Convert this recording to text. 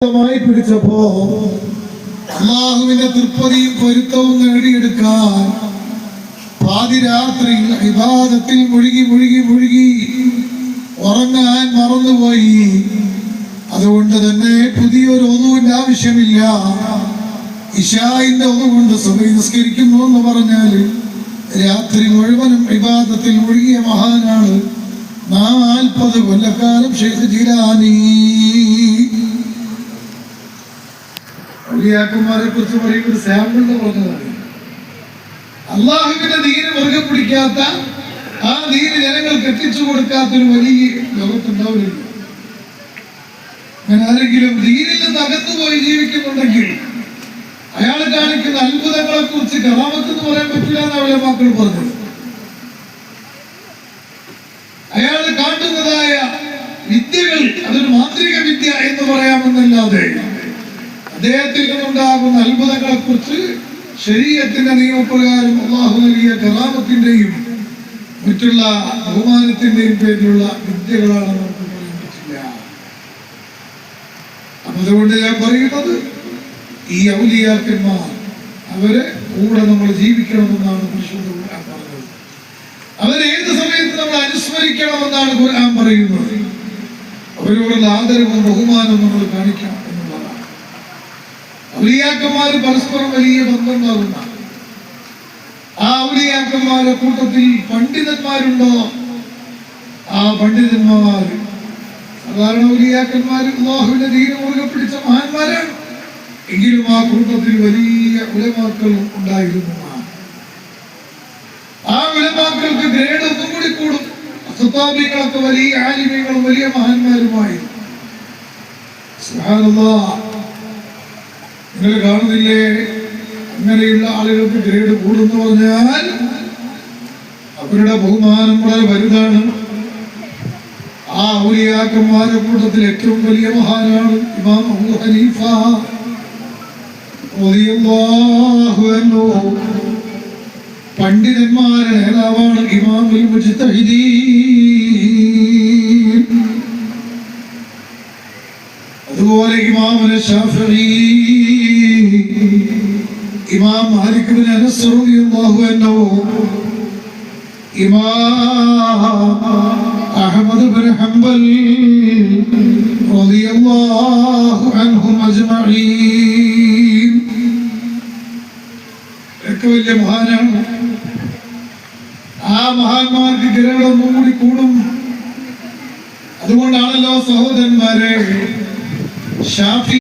പിടിച്ചപ്പോ അള്ളാഹുവിന്റെ തൃപ്തിയും പൊരുത്തവും നേടിയെടുക്കാൻ പാതിരാത്രിയിൽ ഇബാദത്തിൽ മുഴുകി ഉറങ്ങാൻ മറന്നുപോയി. അതുകൊണ്ട് തന്നെ പുതിയൊരു ഒന്നുവിന്റെ ആവശ്യമില്ല. ഇശാഇന്റെ ഒന്നുകൊണ്ട് സുബഹി നിസ്കരിക്കുന്നു എന്ന് പറഞ്ഞാൽ രാത്രി മുഴുവനും ഇബാദത്തിൽ മുഴുകിയ മഹാനാണ് 40 കൊല്ലക്കാലം ഷെയ്ഖ് ജിലാനി. ഔലിയാക്കന്മാരെ കുറിച്ച് പറയുന്ന ഒരു സാമ്പിളിന് പറഞ്ഞതാണ്. അള്ളാഹുവിന്റെ ദീന് മുറുകെ പിടിക്കാത്ത, ആ ദീന് ജനങ്ങൾക്ക് എത്തിച്ചു കൊടുക്കാത്തൊരു വലിയ ലോകത്തുണ്ടാവില്ല. അങ്ങനെ ആരെങ്കിലും ദീനിൽ നിന്ന് അകന്നുപോയി ജീവിക്കുന്നുണ്ടെങ്കിൽ അയാൾ കാണിക്കുന്ന അത്ഭുതങ്ങളെ കുറിച്ച് കറാമത്ത് എന്ന് പറയാൻ പറ്റില്ല എന്ന് അവരെ മക്കൾ പറഞ്ഞത്. അയാൾ കാട്ടുന്നതായ വിദ്യകൾ അതൊരു മാന്ത്രിക വിദ്യ എന്ന് പറയാമെന്നല്ലാതെ അദ്ദേഹത്തിൽ നിന്നുണ്ടാകുന്ന അത്ഭുതങ്ങളെ കുറിച്ച് ശരീഅത്തിന്റെ നിയമപ്രകാരം അള്ളാഹു നൽകിയ കറാമത്തിന്റെയും മറ്റുള്ള ബഹുമാനത്തിന്റെയും പേരിലുള്ള വിദ്യകളാണ് നമുക്ക് പറയാൻ പറ്റില്ല. അതുകൊണ്ട് ഞാൻ പറയുന്നത്, ഈ ഔലിയാക്കന്മാർ അവരെ കൂടെ നമ്മൾ ജീവിക്കണമെന്നാണ് പരിശുദ്ധ ഖുർആൻ പറഞ്ഞത്. അവരേത് സമയത്ത് നമ്മൾ അനുസ്മരിക്കണമെന്നാണ് ഖുർആൻ പറയുന്നത്. അവരോടുള്ള ആദരവും ബഹുമാനവും നമ്മൾ കാണിക്കണം എന്നുള്ളതാണ്. ഔലിയാക്കന്മാര് പരസ്പരം വലിയ ബന്ധമുണ്ടാകുന്ന ആ ഔലിയാക്കന്മാരുടെ കൂട്ടത്തിൽ പണ്ഡിതന്മാരുണ്ടോ? ആ പണ്ഡിതന്മാർ സാധാരണ ഔലിയാക്കന്മാര് അല്ലാഹുവിന്റെ ദീന മുറുകെ പിടിച്ച മഹാന്മാരാണ്. എങ്കിലും ആ കൂട്ടത്തിൽ വലിയ ഉലമാക്കൾ ഉണ്ടായിരുന്നു. ആ ഉലമാക്കൾക്ക് ഗ്രേഡ് ഒന്നും കൂടി കൂടും. അസ്താബികളൊക്കെ വലിയ ആലിമീങ്ങളും വലിയ മഹാന്മാരുമായി. സുബ്ഹാനല്ലാഹ്, നിങ്ങൾ കാണുന്നില്ലേ, അങ്ങനെയുള്ള ആളുകൾക്ക് ഗ്രേഡ് കൂടുന്നു പറഞ്ഞാൽ അവരുടെ ബഹുമാനം വളരെ വലുതാണ്. ആ ഔലിയാക്കന്മാരുടെ കൂട്ടത്തിൽ ഏറ്റവും വലിയ മഹാനാണ് ഇമാം അബൂ ഹനീഫ റളിയല്ലാഹു അൻഹു. പണ്ഡിതന്മാരുടെ നേതാവാണ് ഇമാമുൽ മുജ്തഹിദീൻ. അതുപോലെ ഇമാമുൽ ശാഫിഈ, ഇമാം മാലിക് ഇബ്നു അനസ് റളിയല്ലാഹു അൻഹു, ഇമാം അഹ്മദ് ഇബ്നു ഹംബൽ റളിയല്ലാഹു അൻഹും അജ്മഈൻ. ഒക്കെ വലിയ മഹാനാണ്. ആ മഹാന്മാർക്ക് ഗ്രഹണമൊന്നും കൂടി കൂടും. അതുകൊണ്ടാണല്ലോ സഹോദരന്മാരെ, ഷാഫി